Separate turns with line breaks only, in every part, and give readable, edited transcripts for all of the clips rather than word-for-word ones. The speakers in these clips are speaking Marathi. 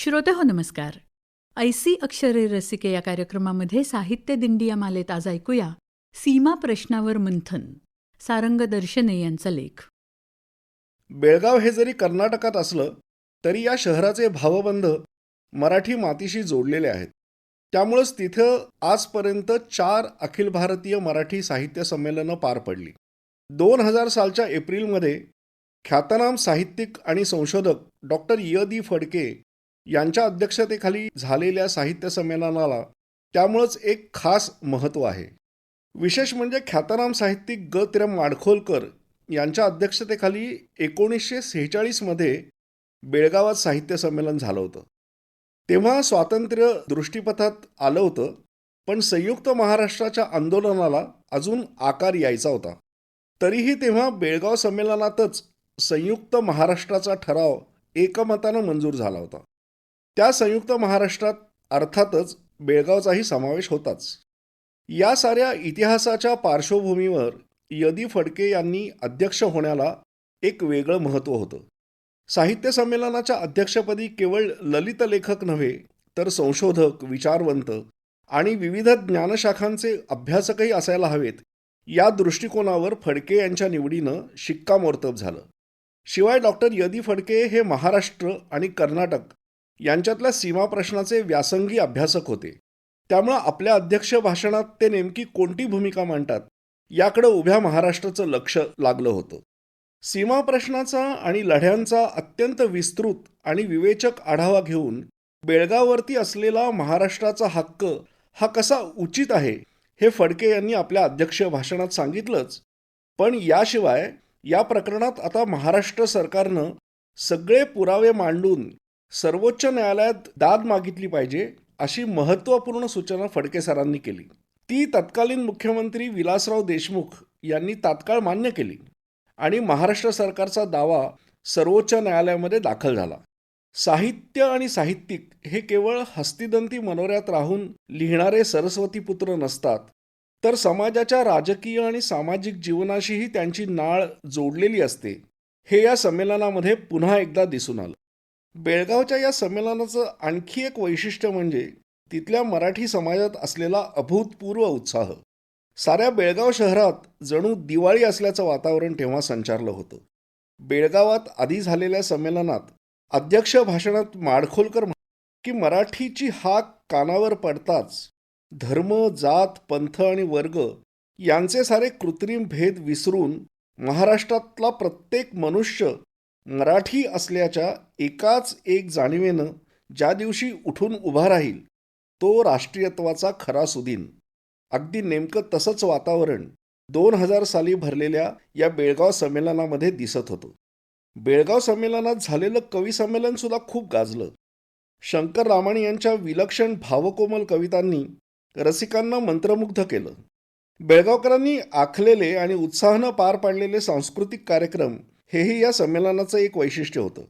श्रोते हो नमस्कार. ऐसी अक्षरे रसिके या कार्यक्रमामध्ये साहित्य दिंडी या मालेत आज ऐकूया सीमा प्रश्नावर मंथन, सारंग दर्शने यांचा लेख.
बेळगाव हे जरी कर्नाटकात असलं तरी या शहराचे भावबंध मराठी मातीशी जोडलेले आहेत. त्यामुळंच तिथं आजपर्यंत 4 अखिल भारतीय मराठी साहित्य संमेलनं पार पडली. 2000 सालच्या एप्रिलमध्ये ख्यातनाम साहित्यिक आणि संशोधक डॉक्टर य.दी. फडके यांच्या अध्यक्षतेखाली झालेल्या साहित्य संमेलनाला त्यामुळंच एक खास महत्त्व आहे. विशेष म्हणजे ख्यातनाम साहित्यिक ग. माडखोलकर यांच्या अध्यक्षतेखाली 1946मध्ये बेळगावात साहित्य संमेलन झालं होतं. तेव्हा स्वातंत्र्य दृष्टीपथात आलं होतं, पण संयुक्त महाराष्ट्राच्या आंदोलनाला अजून आकार यायचा होता. तरीही तेव्हा बेळगाव संमेलनातच संयुक्त महाराष्ट्राचा ठराव एकमतानं मंजूर झाला होता. त्या संयुक्त महाराष्ट्रात अर्थातच बेळगावचाही समावेश होताच. या साऱ्या इतिहासाच्या पार्श्वभूमीवर य.दी. फडके यांनी अध्यक्ष होण्याला एक वेगळं महत्त्व होतं. साहित्य संमेलनाच्या अध्यक्षपदी केवळ ललित लेखक नव्हे तर संशोधक, विचारवंत आणि विविध ज्ञानशाखांचे अभ्यासकही असायला हवेत, या दृष्टिकोनावर फडके यांच्या निवडीनं शिक्कामोर्तब झालं. शिवाय डॉक्टर य.दी. फडके हे महाराष्ट्र आणि कर्नाटक यांच्यातल्या सीमाप्रश्नाचे व्यासंगी अभ्यासक होते. त्यामुळं आपल्या अध्यक्ष भाषणात ते नेमकी कोणती भूमिका मांडतात याकडे उभ्या महाराष्ट्राचं लक्ष लागलं होतं. सीमाप्रश्नाचा आणि लढ्यांचा अत्यंत विस्तृत आणि विवेचक आढावा घेऊन बेळगाववरती असलेला महाराष्ट्राचा हक्क हा कसा उचित आहे हे फडके यांनी आपल्या अध्यक्ष भाषणात सांगितलंच. पण याशिवाय या प्रकरणात आता महाराष्ट्र सरकारनं सगळे पुरावे मांडून सर्वोच्च न्यायालयात दाद मागितली पाहिजे अशी महत्त्वपूर्ण सूचना फडके सरांनी केली. ती तत्कालीन मुख्यमंत्री विलासराव देशमुख यांनी तात्काळ मान्य केली आणि महाराष्ट्र सरकारचा दावा सर्वोच्च न्यायालयामध्ये दाखल झाला. साहित्य आणि साहित्यिक हे केवळ हस्तिदंती मनोऱ्यात राहून लिहिणारे सरस्वतीपुत्र नसतात, तर समाजाच्या राजकीय आणि सामाजिक जीवनाशीही त्यांची नाळ जोडलेली असते, हे या संमेलनामध्ये पुन्हा एकदा दिसून आलं. बेळगावच्या या संमेलनाचं आणखी एक वैशिष्ट्य म्हणजे तिथल्या मराठी समाजात असलेला अभूतपूर्व उत्साह. साऱ्या बेळगाव शहरात जणू दिवाळी असल्याचं वातावरण तेव्हा संचारलं होतं. बेळगावात आधी झालेल्या संमेलनात अध्यक्ष भाषणात माडखोलकर की मराठीची हाक कानावर पडताच धर्म, जात, पंथ आणि वर्ग यांचे सारे कृत्रिम भेद विसरून महाराष्ट्रातला प्रत्येक मनुष्य मराठी असल्याच्या एकाच एक जाणीवेनं ज्या दिवशी उठून उभा राहील तो राष्ट्रीयत्वाचा खरा सुदीन. अगदी नेमकं तसंच वातावरण 2000 साली भरलेल्या या बेळगाव संमेलनामध्ये दिसत होतं. बेळगाव संमेलनात झालेलं कवी संमेलन सुद्धा खूप गाजलं. शंकर रामाणी यांच्या विलक्षण भावकोमल कवितांनी रसिकांना मंत्रमुग्ध केलं. बेळगावकरांनी आखलेले आणि उत्साहानं पार पाडलेले सांस्कृतिक कार्यक्रम हेही या संमेलनाचं एक वैशिष्ट्य होतं.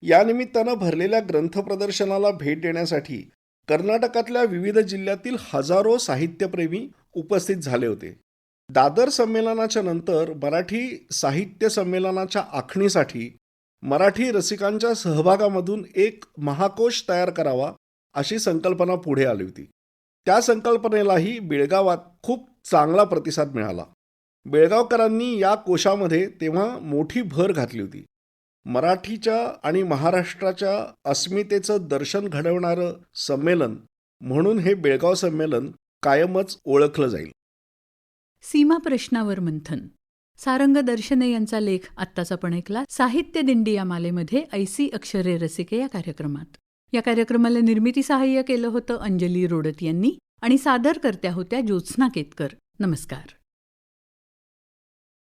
या निमित्तानं भरलेल्या ग्रंथ प्रदर्शनाला भेट देण्यासाठी कर्नाटकातल्या विविध जिल्ह्यातील हजारो साहित्यप्रेमी उपस्थित झाले होते. दादर संमेलनाच्या नंतर मराठी साहित्य संमेलनाच्या आखणीसाठी मराठी रसिकांच्या सहभागामधून एक महाकोश तयार करावा अशी संकल्पना पुढे आली होती. त्या संकल्पनेलाही बेळगावात खूप चांगला प्रतिसाद मिळाला. बेळगावकरांनी या कोशामध्ये तेव्हा मोठी भर घातली होती. मराठीच्या आणि महाराष्ट्राच्या अस्मितेचं दर्शन घडवणारं संमेलन म्हणून हे बेळगाव संमेलन कायमच ओळखलं जाईल.
सीमा प्रश्नावर मंथन, सारंग दर्शने यांचा लेख आत्ताच आपण ऐकला साहित्य दिंडी या मालेमध्ये ऐसी अक्षरे रसिके या कार्यक्रमात. या कार्यक्रमाला निर्मिती सहाय्य केलं होतं अंजली रोडत यांनी आणि सादरकर्त्या होत्या ज्योत्स्ना केतकर. नमस्कार.